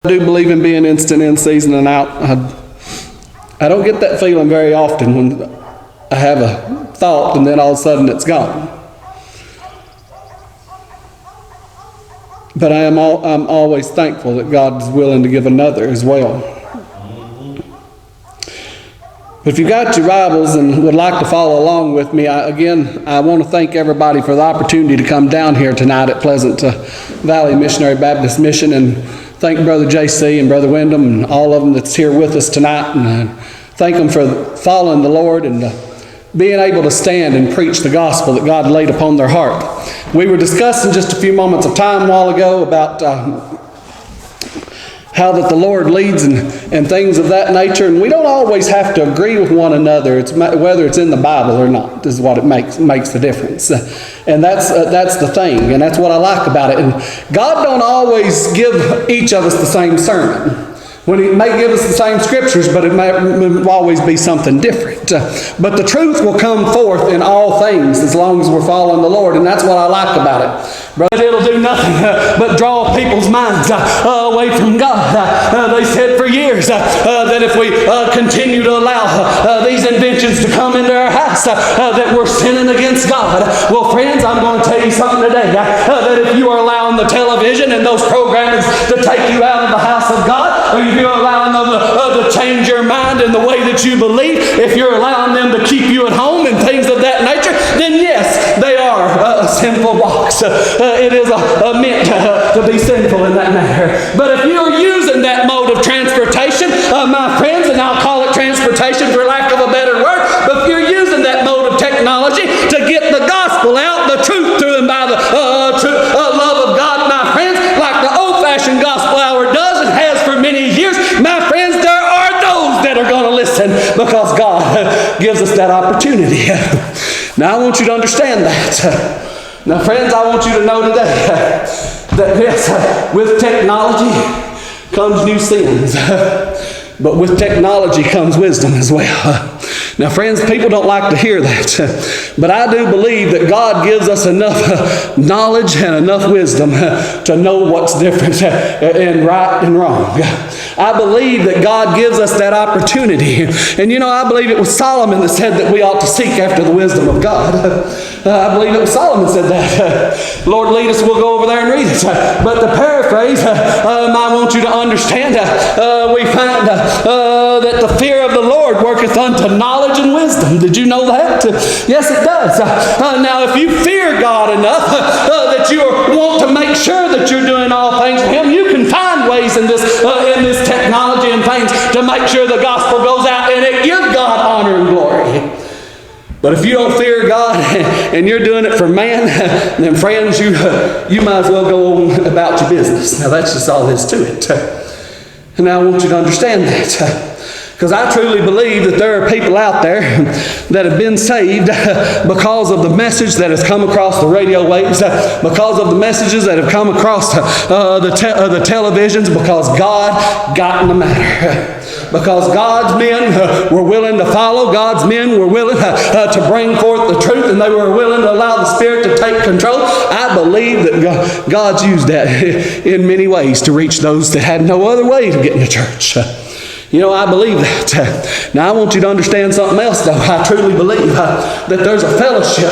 I do believe in being instant in, season and out. I don't get that feeling very often when I have a thought and then all of a sudden it's gone. But I'm always thankful that God is willing to give another as well. But if you've got your Bibles and would like to follow along with me, I want to thank everybody for the opportunity to come down here tonight at Pleasant Valley Missionary Baptist Mission, and thank Brother JC and Brother Wyndham and all of them that's here with us tonight, and thank them for following the Lord and being able to stand and preach the gospel that God laid upon their heart. We were discussing just a few moments of time a while ago about how that the Lord leads and things of that nature, and we don't always have to agree with one another. It's whether it's in the Bible or not is what it makes the difference, and that's the thing, and that's what I like about it. And God don't always give each of us the same sermon. When He may give us the same scriptures, but it may always be something different. But the truth will come forth in all things as long as we're following the Lord, and that's what I like about it. Brother, it'll do nothing but draw people's minds away from God. They said for years that if we continue to allow these inventions to come into our house, that we're sinning against God. Well, friends, I'm going to tell you something today, that if you are allowing the television and those programs to take you out of the house of God, or if you're allowing them to change your mind in the way that you believe, if you're allowing them to keep you at home and things of that nature, then yes, they are a sinful box. It is meant to be sinful in that matter. But if you're using that mode of transportation, my friends, and I'll call it transportation for lack of a better word, but if you're using that mode of technology to get the gospel out, the truth to them by the love of God, my friends, like the old-fashioned gospel hour does and has for many years, my friends, there are those that are going to listen because God gives us that opportunity. Now, I want you to understand that. Now, friends, I want you to know today that yes, with technology comes new sins, but with technology comes wisdom as well. Now, friends, people don't like to hear that, but I do believe that God gives us enough knowledge and enough wisdom to know what's different in right and wrong. I believe that God gives us that opportunity. And I believe it was Solomon that said that we ought to seek after the wisdom of God. I believe it was Solomon said that. Lord, lead us, we'll go over there and read it. But to paraphrase, I want you to understand, we find that the fear of the Lord worketh unto knowledge and wisdom. Did you know that? Yes, it does. Now, if you fear God enough that you want to make sure that you're doing all things for Him, you can find ways in this technology and things to make sure the gospel goes out and it gives God honor and glory. But if you don't fear God and you're doing it for man, then friends, you might as well go on about your business. Now, that's just all there is to it. And I want you to understand that. Because I truly believe that there are people out there that have been saved because of the message that has come across the radio waves, because of the messages that have come across the televisions, because God got in the matter. Because God's men were willing to follow, God's men were willing to bring forth the truth, and they were willing to allow the Spirit to take control. I believe that God's used that in many ways to reach those that had no other way to get into church. I believe that. Now, I want you to understand something else, though. I truly believe that there's a fellowship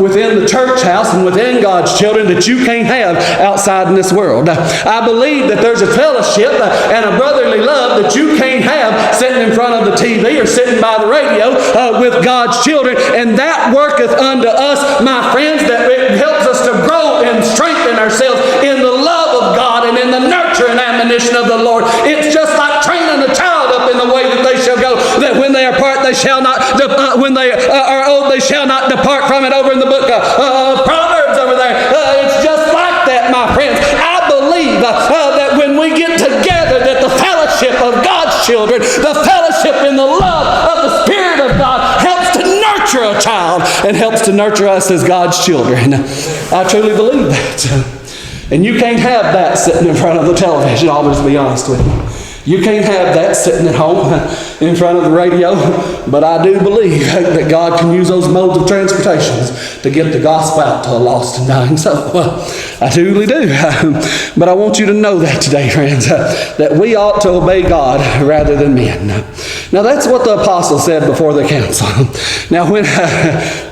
within the church house and within God's children that you can't have outside in this world. I believe that there's a fellowship and a brotherly love that you can't have sitting in front of the TV or sitting by the radio with God's children, and that worketh unto us, my friends, that it helps us to grow and strengthen ourselves in the love of God and in the nurture and admonition of the Lord. It's just like training a child up in the way that they shall go, that when they are apart, they shall not, when they are old, they shall not depart from it. Over in the book of Proverbs over there, it's just like that, my friends. I believe that when we get together, that the fellowship of God's children, the fellowship in the love of the Spirit of God helps to nurture a child and helps to nurture us as God's children. I truly believe that. And you can't have that sitting in front of the television, I'll just be honest with you. You can't have that sitting at home in front of the radio, but I do believe that God can use those modes of transportation to get the gospel out to a lost and dying soul. I truly do. But I want you to know that today, friends, that we ought to obey God rather than men. Now that's what the apostle said before the council. Now when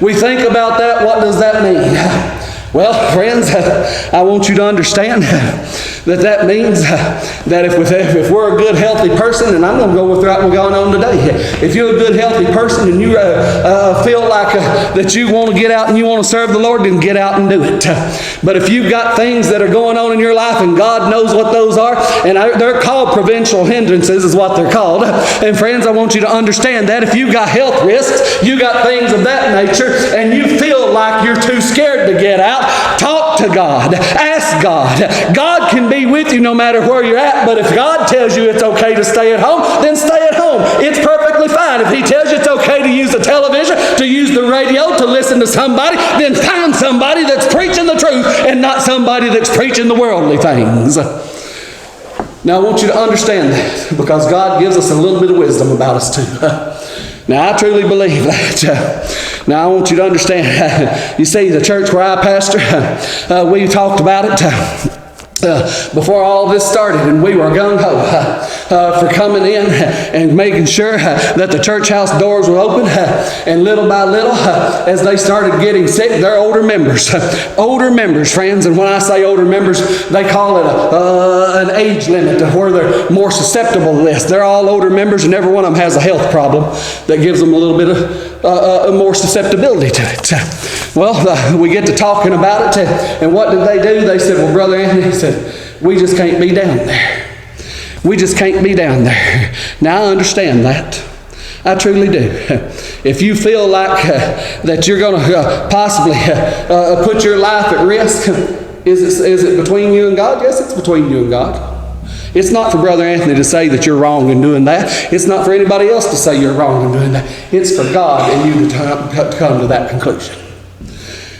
we think about that, what does that mean? Well, friends, I want you to understand that means that if we're a good, healthy person, and I'm going to go with what we're going on today. If you're a good, healthy person and you feel like that you want to get out and you want to serve the Lord, then get out and do it. But if you've got things that are going on in your life and God knows what those are, and they're called provincial hindrances is what they're called. And friends, I want you to understand that if you've got health risks, you got things of that nature, and you feel like you're too scared to get out, talk to God. Ask God. God can be with you no matter where you're at, but if God tells you it's okay to stay at home, then stay at home. It's perfectly fine. If He tells you it's okay to use the television, to use the radio, to listen to somebody, then find somebody that's preaching the truth and not somebody that's preaching the worldly things. Now I want you to understand that, because God gives us a little bit of wisdom about us too. Now I truly believe that. Now I want you to understand, you see, the church where I pastor, we talked about it before all this started, and we were gung-ho for coming in and making sure that the church house doors were open, and little by little, as they started getting sick, they're older members, friends. And when I say older members, they call it an age limit to where they're more susceptible to this. They're all older members, and every one of them has a health problem that gives them a little bit of more susceptibility to it. Well, we get to talking about it, and what did they do? They said, well, Brother Anthony, he said, we just can't be down there. We just can't be down there. Now, I understand that. I truly do. If you feel like that you're going to possibly put your life at risk, is it between you and God? Yes, it's between you and God. It's not for Brother Anthony to say that you're wrong in doing that. It's not for anybody else to say you're wrong in doing that. It's for God and you to come to that conclusion.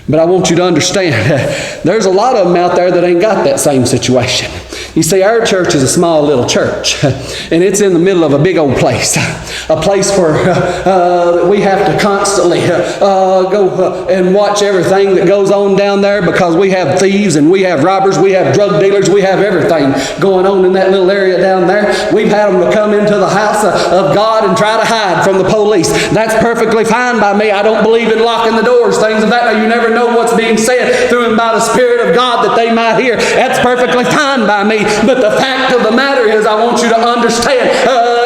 But I want you to understand, there's a lot of them out there that ain't got that same situation. You see, our church is a small little church, and it's in the middle of a big old place. A place where we have to constantly go and watch everything that goes on down there, because we have thieves and we have robbers, we have drug dealers, we have everything going on in that little area down there. We've had them to come into the house of God and try to hide from the police. That's perfectly fine by me. I don't believe in locking the doors, things of that. You never know what's being said through and by the Spirit of God that they might hear. That's perfectly fine by me. But the fact of the matter is, I want you to understand,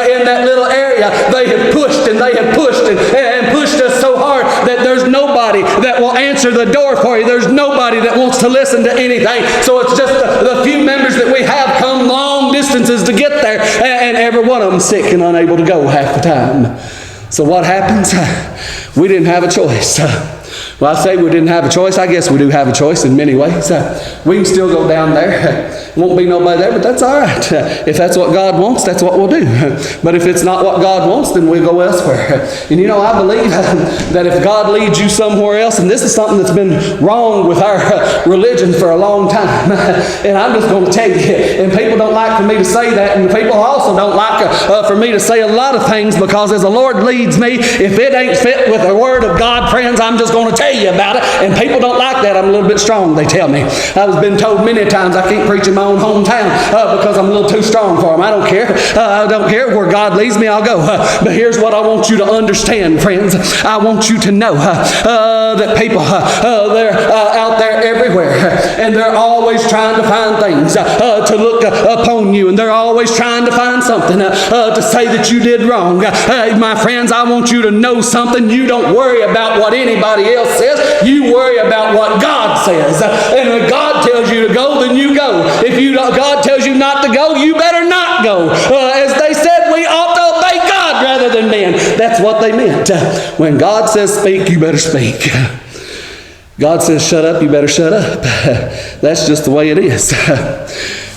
in that little area, they have pushed and they have pushed and pushed us so hard that there's nobody that will answer the door for you. There's nobody that wants to listen to anything. So it's just the few members that we have come long distances to get there, and every one of them sick and unable to go half the time. So what happens? We didn't have a choice. Well, I say we didn't have a choice. I guess we do have a choice in many ways. We can still go down there. Won't be nobody there, but that's all right. If that's what God wants, that's what we'll do. But if it's not what God wants, then we'll go elsewhere. And you know, I believe that if God leads you somewhere else, and this is something that's been wrong with our religion for a long time, and I'm just going to tell you, and people don't like for me to say that, and people also don't like for me to say a lot of things, because as the Lord leads me, if it ain't fit with the Word of God, friends, I'm just going to tell you about it. And people don't like that. I'm a little bit strong, they tell me. I've been told many times I can't preach in my own hometown because I'm a little too strong for them. I don't care. I don't care. Where God leads me, I'll go. But here's what I want you to understand, friends. I want you to know that people, they're out there everywhere, and they're always trying to find things to look upon you, and they're always trying to find something to say that you did wrong. My friends, I want you to know something. You don't worry about what anybody else says. You worry about what God says. And when God tells you to go, then you go. If God tells you not to go, you better not go. As they said, we ought to obey God rather than men. That's what they meant. When God says speak, you better speak. God says shut up, you better shut up. That's just the way it is.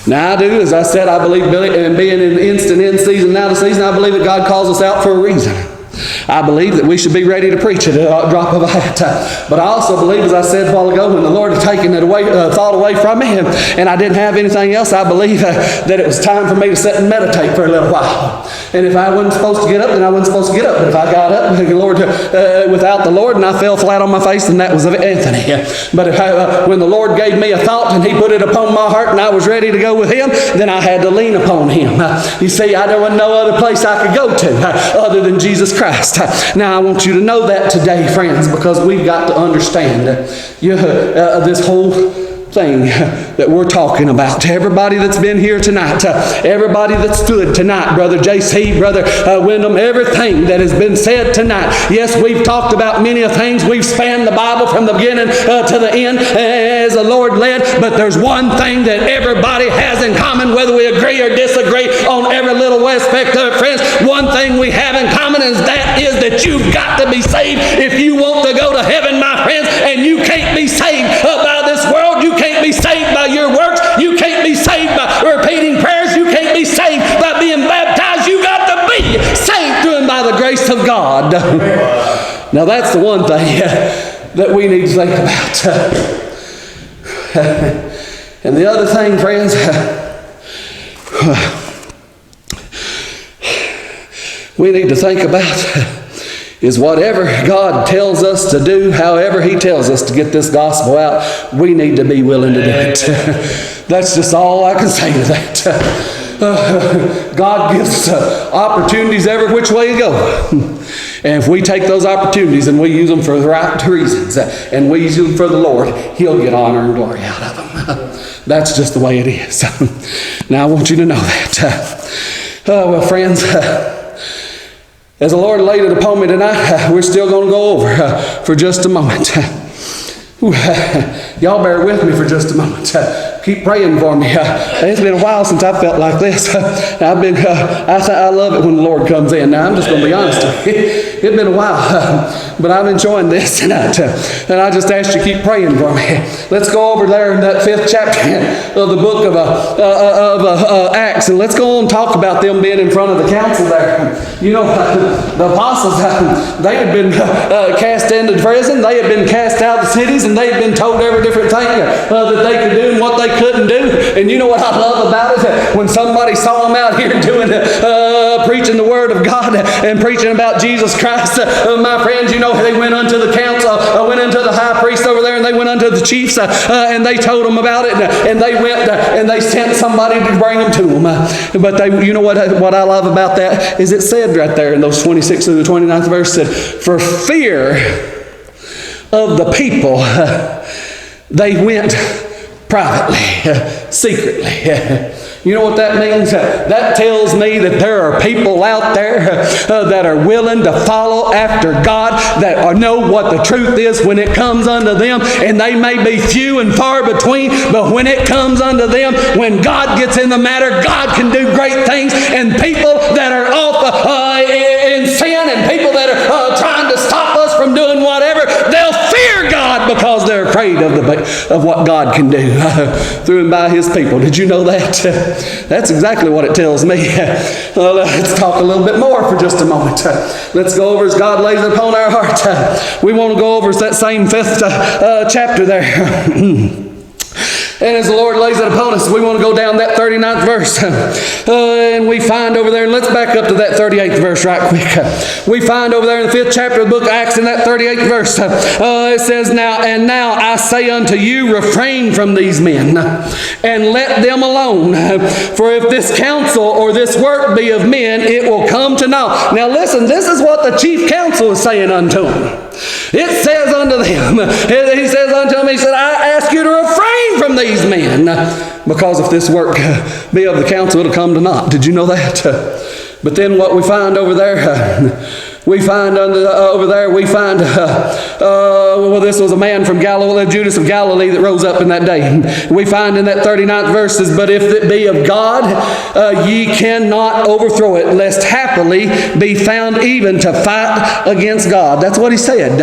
Now I do, as I said, I believe in being in instant in season, out of season, I believe that God calls us out for a reason. I believe that we should be ready to preach at a drop of a hat. But I also believe, as I said a while ago, when the Lord had taken it away, thought away from me, and I didn't have anything else, I believe that it was time for me to sit and meditate for a little while. And if I wasn't supposed to get up, then I wasn't supposed to get up. But if I got up without the Lord and I fell flat on my face, then that was of Anthony. But when the Lord gave me a thought and He put it upon my heart and I was ready to go with Him, then I had to lean upon Him. You see, there was no other place I could go to other than Jesus Christ. Now, I want you to know that today, friends, because we've got to understand this whole thing that we're talking about. Everybody that's been here tonight, everybody that stood tonight, Brother JC, Brother Wyndham, everything that has been said tonight. Yes, we've talked about many things. We've spanned the Bible from the beginning to the end as the Lord led, but there's one thing that everybody has in common, whether we agree or disagree on every little aspect of it, friends. One thing we have in common is that you've got to be saved if you want to go to heaven, my friends, and you can't be saved by this world. You can't be saved by your works. You can't be saved by repeating prayers. You can't be saved by being baptized. You got to be saved through and by the grace of God. Now that's the one thing that we need to think about. And the other thing, friends, we need to think about is whatever God tells us to do, however He tells us to get this gospel out, we need to be willing to do it. That's just all I can say to that. God gives us opportunities every which way to go. And if we take those opportunities and we use them for the right reasons, and we use them for the Lord, He'll get honor and glory out of them. That's just the way it is. Now I want you to know that. Well, friends, as the Lord laid it upon me tonight, we're still going to go over for just a moment. Y'all bear with me for just a moment. Keep praying for me. It's been a while since I felt like this. I love it when the Lord comes in. Now, I'm just going to be honest with you. It's been a while, but I'm enjoying this tonight. And I just ask you to keep praying for me. Let's go over there in that 5th chapter of the book of Acts, and let's go on and talk about them being in front of the council there. You know, the apostles, they had been cast into prison. They had been cast out of the cities, and they had been told every different thing that they could do and what they couldn't do. And you know what I love about it? When somebody saw them out here doing preaching the Word of God and preaching about Jesus Christ, my friends, you know, they went unto the council, went unto the high priest over there, and they went unto the chiefs, and they told them about it, and they went and they sent somebody to bring them to them. But they, you know what I love about that is it said right there in those 26 through the 29th verse, said, for fear of the people, they went privately, secretly. You know what that means? That tells me that there are people out there that are willing to follow after God, that know what the truth is when it comes unto them, and they may be few and far between, but when it comes unto them, when God gets in the matter, God can do great things. And people that are off in sin, and people that are trying to stop us from doing whatever, they'll fear God because they're afraid of what God can do through and by His people. Did you know that? That's exactly what it tells me. Let's talk a little bit more for just a moment. Let's go over as God lays it upon our heart. We want to go over that same 5th chapter there. And as the Lord lays it upon us, we want to go down that 39th verse. And we find over there, and let's back up to that 38th verse right quick. We find over there in the 5th chapter of the book of Acts, in that 38th verse, it says, now I say unto you, refrain from these men, and let them alone. For if this counsel or this work be of men, it will come to naught. Now listen, this is what the chief counsel is saying unto them. It says unto them, he says unto them, he said, I ask you to refrain from these men, because if this work be of the council, it'll come to naught. Did you know that? But then what we find over there, this was a man from Galilee, Judas of Galilee, that rose up in that day. We find in that 39th verses, but if it be of God, ye cannot overthrow it, lest happily be found even to fight against God. That's what he said.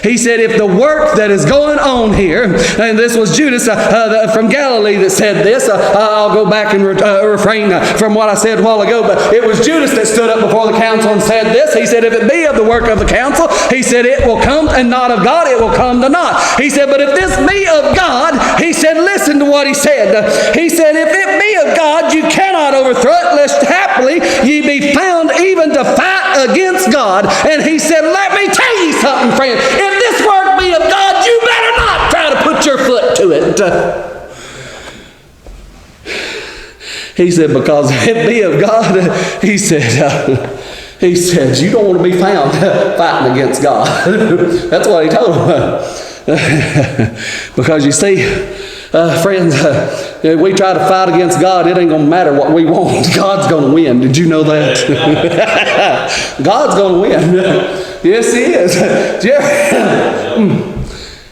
He said, if the work that is going on here, and this was Judas from Galilee that said this, I'll go back and refrain from what I said a while ago, but it was Judas that stood up before the council and said this. He said, if it it be of the work of the counsel, he said, it will come, and not of God, it will come to naught. He said, but if this be of God, he said, listen to what he said. He said, if it be of God, you cannot overthrow it, lest haply ye be found even to fight against God. And he said, let me tell you something, friend. If this work be of God, you better not try to put your foot to it. He said, because if it be of God, he said, you don't want to be found fighting against God. That's what he told him. Because you see, friends, if we try to fight against God, it ain't going to matter what we want. God's going to win. Did you know that? God's going to win. Yes, he is.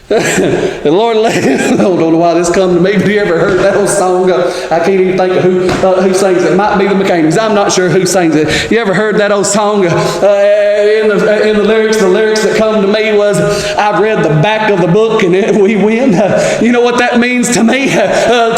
The Lord, I don't know why this come to me. Have you ever heard that old song? I can't even think of who sings it. It might be the Mechanics. I'm not sure who sings it. You ever heard that old song? In the lyrics that come to me was, I've read the back of the book and we win. You know what that means to me?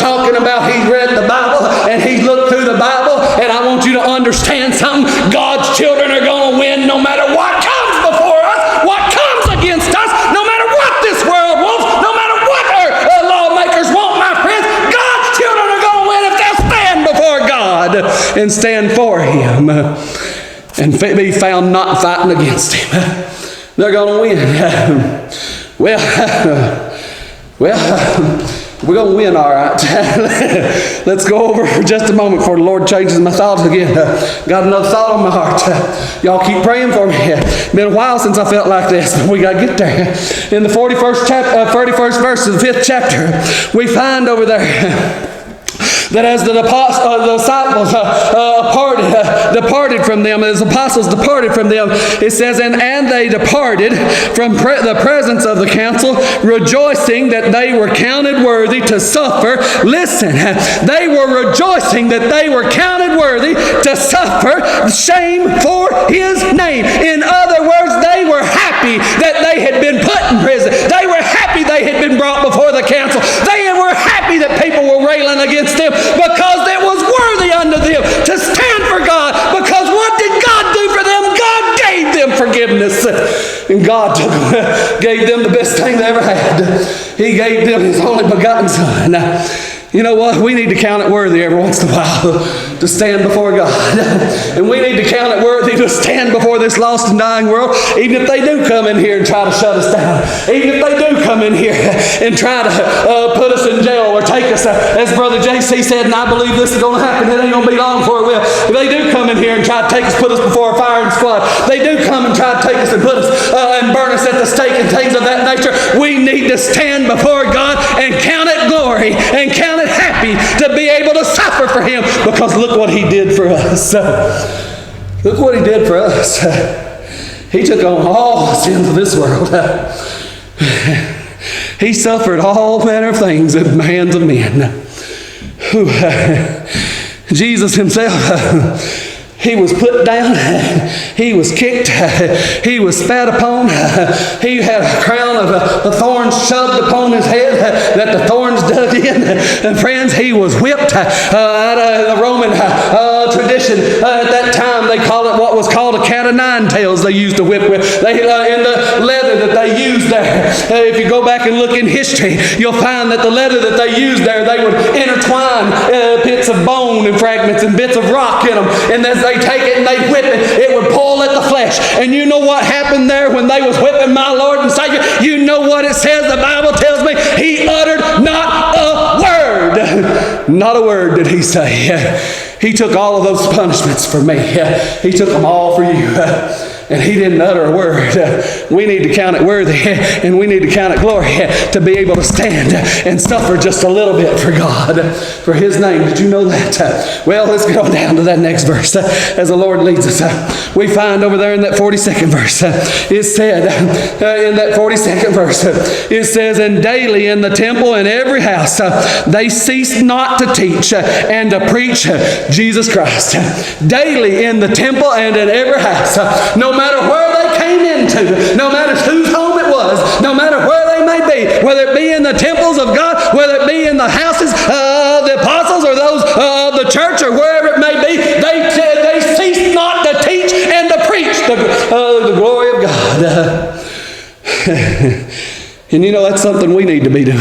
Talking about he's read the Bible and he's looked through the Bible, and I want you to understand something. God's children are going to win no matter what comes before us, what comes against us, no matter what this world wants, no matter what our lawmakers want, my friends. God's children are going to win if they'll stand before God and stand for Him and be found not fighting against Him. They're going to win. We're going to win, all right. Let's go over for just a moment before the Lord changes my thoughts again. Got another thought on my heart. Y'all keep praying for me. It's been a while since I felt like this, but we got to get there. In the 31st verse of the 5th chapter, we find over there that as the disciples departed from them, as apostles departed from them, it says, and they departed from the presence of the council, rejoicing that they were counted worthy to suffer. Listen, they were rejoicing that they were counted worthy to suffer shame for His name. In other words, they were happy that they had been put in prison. They were happy they had been brought before the council. They were happy that people were railing against them, because it was worthy unto them to stand for God. Because what did God do for them? God gave them forgiveness. And God gave them the best thing they ever had. He gave them His only begotten Son. You know what? We need to count it worthy every once in a while to stand before God. And we need to count it worthy to stand before this lost and dying world, even if they do come in here and try to shut us down. Even if they do come in here and try to put us in jail or take us, as Brother JC said, and I believe this is going to happen. It ain't going to be long before it will. If they do come in here and try to take us, put us before a firing squad, they do come and try to take us and put us and burn us at the stake and things of that nature, we need to stand before God and count it glory and count it happy to be able to suffer for Him, because look what He did for us. Look what He did for us. He took on all the sins of this world. He suffered all manner of things at the hands of men. Jesus Himself, He was put down, He was kicked, He was spat upon, He had a crown of thorns shoved upon His head that the thorns dug in. And friends, He was whipped. Out of the Roman tradition at that time, they call it what was called a cat of nine tails they used to whip with. In the leather that they used there, if you go back and look in history, you'll find that the leather that they used there, they would intertwine bits of bone and fragments and bits of rock in them, and as they take it and they whip it, it would pull at the flesh. And you know what happened there when they was whipping my Lord and Savior? You know what it says? The Bible tells me He uttered not a word. Not a word did He say. He took all of those punishments for me. He took them all for you. And He didn't utter a word. We need to count it worthy, and we need to count it glory to be able to stand and suffer just a little bit for God, for His name. Did you know that? Well, let's go down to that next verse as the Lord leads us. We find over there in that 42nd verse, it said, in that 42nd verse, it says, and daily in the temple and every house they ceased not to teach and to preach Jesus Christ. Daily in the temple and in every house, no matter where they came into, no matter whose home it was, no matter where they may be, whether it be in the temples of God, whether it be in the houses of the apostles or those of the church or wherever it may be, they ceased not to teach and to preach the And you know, that's something we need to be doing.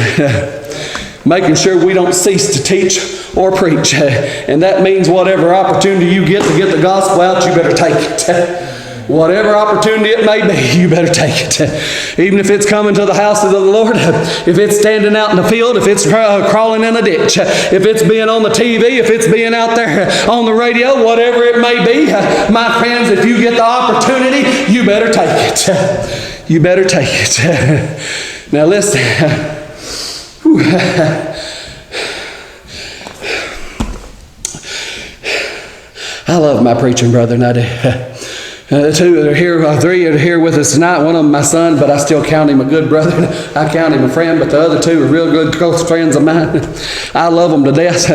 Making sure we don't cease to teach or preach. And that means whatever opportunity you get to get the gospel out, you better take it. Whatever opportunity it may be, you better take it. Even if it's coming to the house of the Lord, if it's standing out in the field, if it's crawling in a ditch, if it's being on the TV, if it's being out there on the radio, whatever it may be, my friends, if you get the opportunity, you better take it. You better take it. Now listen. I love my preaching brother, and I do. Two are here, three are here with us tonight. One of them my son, but I still count him a good brother. I count him a friend, but the other two are real good close friends of mine. I love them to death.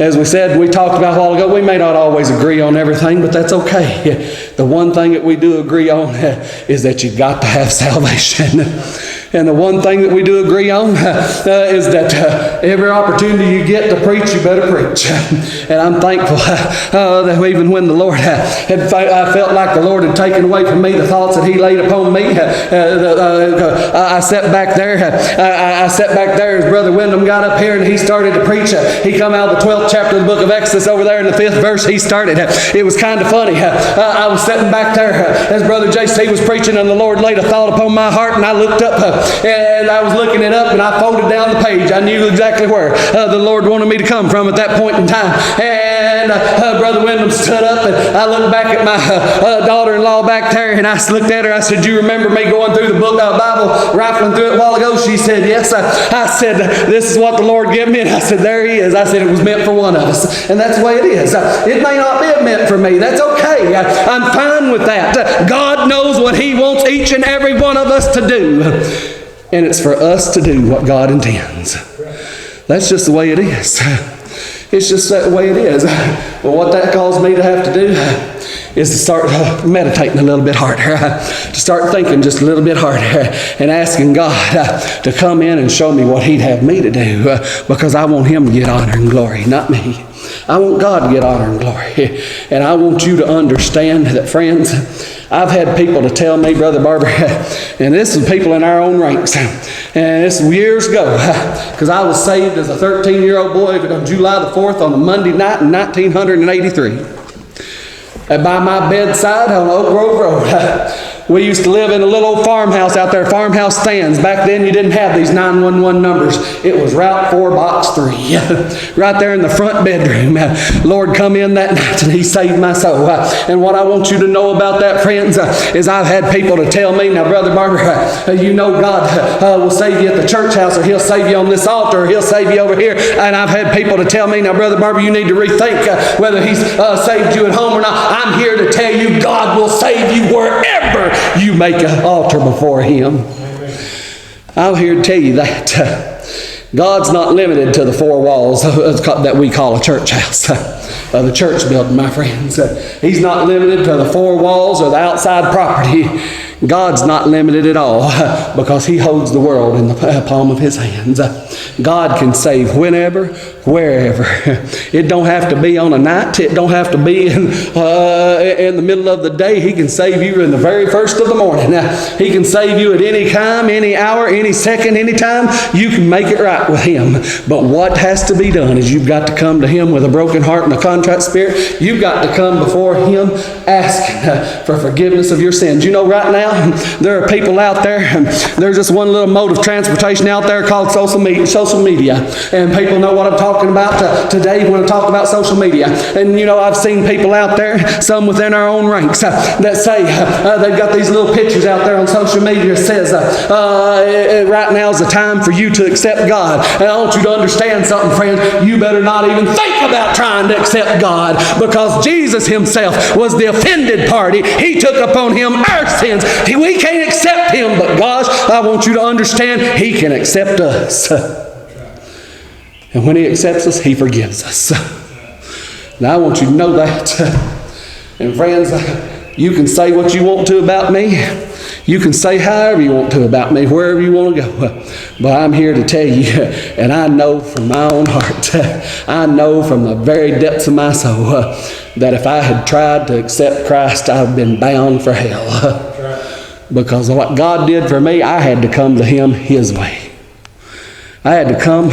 As we said, we talked about a while ago, we may not always agree on everything, but that's okay. The one thing that we do agree on is that you've got to have salvation. And the one thing that we do agree on is that every opportunity you get to preach, you better preach. And I'm thankful that even when the Lord I felt like the Lord had taken away from me the thoughts that He laid upon me, I sat back there. I sat back there as Brother Wyndham got up here and he started to preach. He come out of the 12th chapter of the book of Exodus over there in the 5th verse. He started. It was kind of funny. I was sitting back there as Brother J.C. was preaching, and the Lord laid a thought upon my heart, and I looked up. And I was looking it up, and I folded down the page. I knew exactly where the Lord wanted me to come from at that point in time. And Brother Wyndham stood up, and I looked back at my daughter-in-law back there, and I looked at her. I said, "You remember me going through the book of Bible, rifling through it a while ago?" She said, "Yes." I said, "This is what the Lord gave me." And I said, "There He is." I said, "It was meant for one of us." And that's the way it is. It may not be meant for me. That's okay. I'm fine with that. God knows what He wants each and every one of us to do. And it's for us to do what God intends. That's just the way it is. It's just that way it is. Well, what that caused me to have to do is to start meditating a little bit harder, to start thinking just a little bit harder, and asking God to come in and show me what He'd have me to do, because I want Him to get honor and glory, not me. I want God to get honor and glory. And I want you to understand that, friends, I've had people to tell me, Brother Barber, and this is people in our own ranks, and this was years ago, because I was saved as a 13-year-old boy on July the 4th on a Monday night in 1983. By my bedside on Oak Grove Road. We used to live in a little old farmhouse out there, farmhouse stands. Back then you didn't have these 911 numbers. It was Route 4, Box 3. Right there in the front bedroom. Lord come in that night and He saved my soul. And what I want you to know about that, friends, is I've had people to tell me, now Brother Barber, you know God will save you at the church house, or He'll save you on this altar, or He'll save you over here. And I've had people to tell me, now Brother Barber, you need to rethink whether He's saved you at home or not. I'm here to tell you God will save you wherever you make an altar before Him. I'm here to tell you that God's not limited to the four walls that we call a church house, the church building, my friends. He's not limited to the four walls or the outside property. God's not limited at all, because He holds the world in the palm of His hands. God can save whenever, wherever. It don't have to be on a night. It don't have to be in the middle of the day. He can save you in the very first of the morning. He can save you at any time, any hour, any second, any time. You can make it right with Him. But what has to be done is you've got to come to Him with a broken heart and a contrite spirit. You've got to come before Him asking for forgiveness of your sins. You know, right now, there are people out there, there's just one little mode of transportation out there called social media. And people know what I'm talking about today when I talk about social media. And you know, I've seen people out there, some within our own ranks, that say they've got these little pictures out there on social media that says, right now is the time for you to accept God. And I want you to understand something, friends. You better not even think about trying to accept God, because Jesus Himself was the offended party. He took upon Him our sins. We can't accept Him, but gosh, I want you to understand He can accept us. And when He accepts us, He forgives us. Now I want you to know that. And friends, you can say what you want to about me. You can say however you want to about me, wherever you want to go. But I'm here to tell you, and I know from my own heart, I know from the very depths of my soul, that if I had tried to accept Christ, I've been bound for hell. because of what God did for me, I had to come to Him His way. I had to come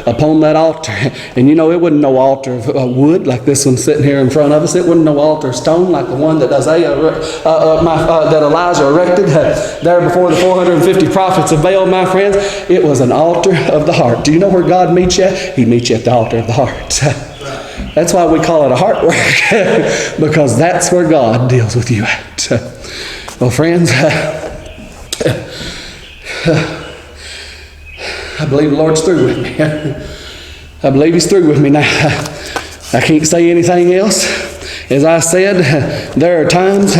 upon that altar. And you know, it wasn't no altar of wood like this one sitting here in front of us. It wasn't no altar of stone like the one that that Elijah erected there before the 450 prophets of Baal, my friends. It was an altar of the heart. Do you know where God meets you? He meets you at the altar of the heart. That's why we call it a heart work, because that's where God deals with you at. Well, friends, I believe the Lord's through with me. I believe He's through with me now. I can't say anything else. As I said, there are times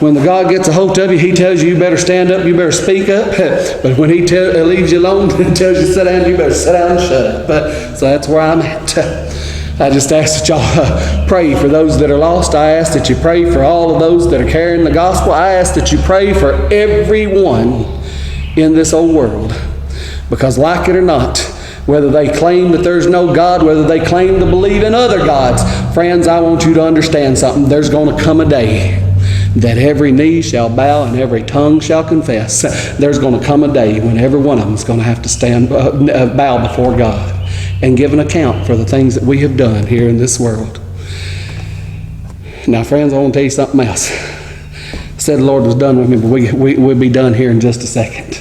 when the God gets a hold of you, He tells you, you better stand up, you better speak up. But when He leaves you alone and tells you to sit down, you better sit down and shut up. So that's where I'm at. I just ask that y'all pray for those that are lost. I ask that you pray for all of those that are carrying the gospel. I ask that you pray for everyone in this old world. Because like it or not, whether they claim that there's no God, whether they claim to believe in other gods, friends, I want you to understand something. There's going to come a day that every knee shall bow and every tongue shall confess. There's going to come a day when every one of them is going to have to bow before God and give an account for the things that we have done here in this world. Now, friends, I want to tell you something else. I said the Lord was done with me, but we'll be done here in just a second.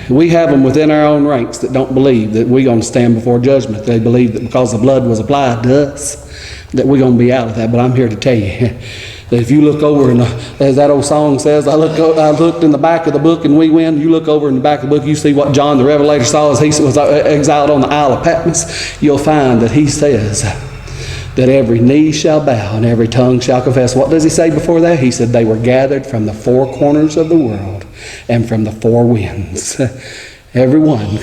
We have them within our own ranks that don't believe that we're going to stand before judgment. They believe that because the blood was applied to us, that we're going to be out of that. But I'm here to tell you that if you look over, as that old song says, I looked in the back of the book and we win. You look over in the back of the book, you see what John the Revelator saw as he was exiled on the Isle of Patmos. You'll find that he says that every knee shall bow and every tongue shall confess. What does he say before that? He said they were gathered from the four corners of the world and from the four winds. Everyone,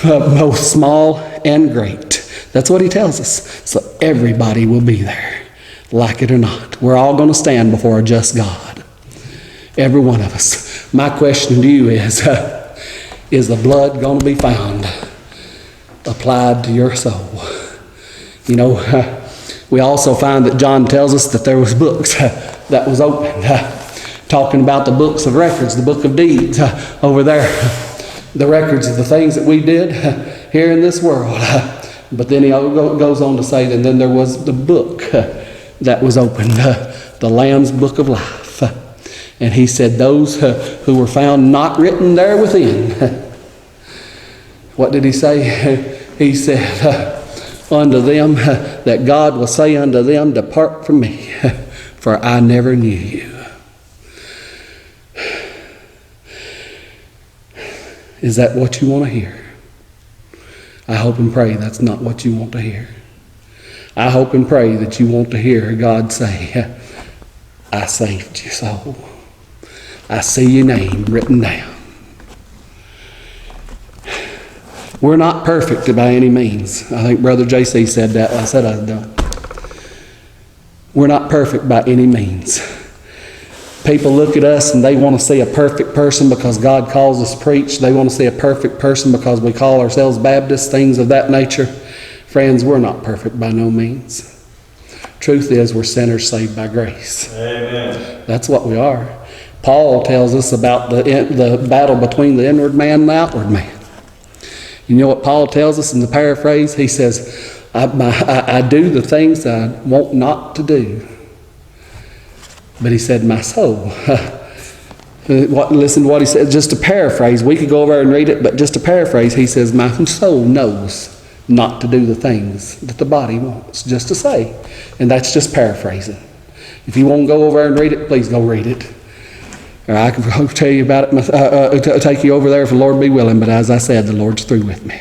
both small and great. That's what he tells us. So everybody will be there, like it or not. We're all going to stand before a just God. Every one of us. My question to you is the blood going to be found applied to your soul? You know, we also find that John tells us that there was books that was opened, talking about the books of records, the book of deeds over there, the records of the things that we did here in this world. But then he goes on to say that then there was the book that was opened, the Lamb's Book of Life. And he said those who were found not written there within. What did he say? He said, unto them, that God will say unto them, depart from me, for I never knew you. Is that what you want to hear? I hope and pray that's not what you want to hear. I hope and pray that you want to hear God say, I saved your soul. I see your name written down. We're not perfect by any means. I think Brother JC said that. I said I was done. We're not perfect by any means. People look at us and they want to see a perfect person because God calls us preach. They want to see a perfect person because we call ourselves Baptists, things of that nature. Friends, we're not perfect by no means. Truth is, we're sinners saved by grace. Amen. That's what we are. Paul tells us about the battle between the inward man and the outward man. You know what Paul tells us in the paraphrase? He says, I do the things that I want not to do. But he said, my soul. Listen to what he said. Just to paraphrase. We could go over and read it, but just to paraphrase, he says, my soul knows not to do the things that the body wants. Just to say. And that's just paraphrasing. If you won't go over and read it, please go read it. Or I can tell you about it, take you over there if the Lord be willing. But as I said, the Lord's through with me.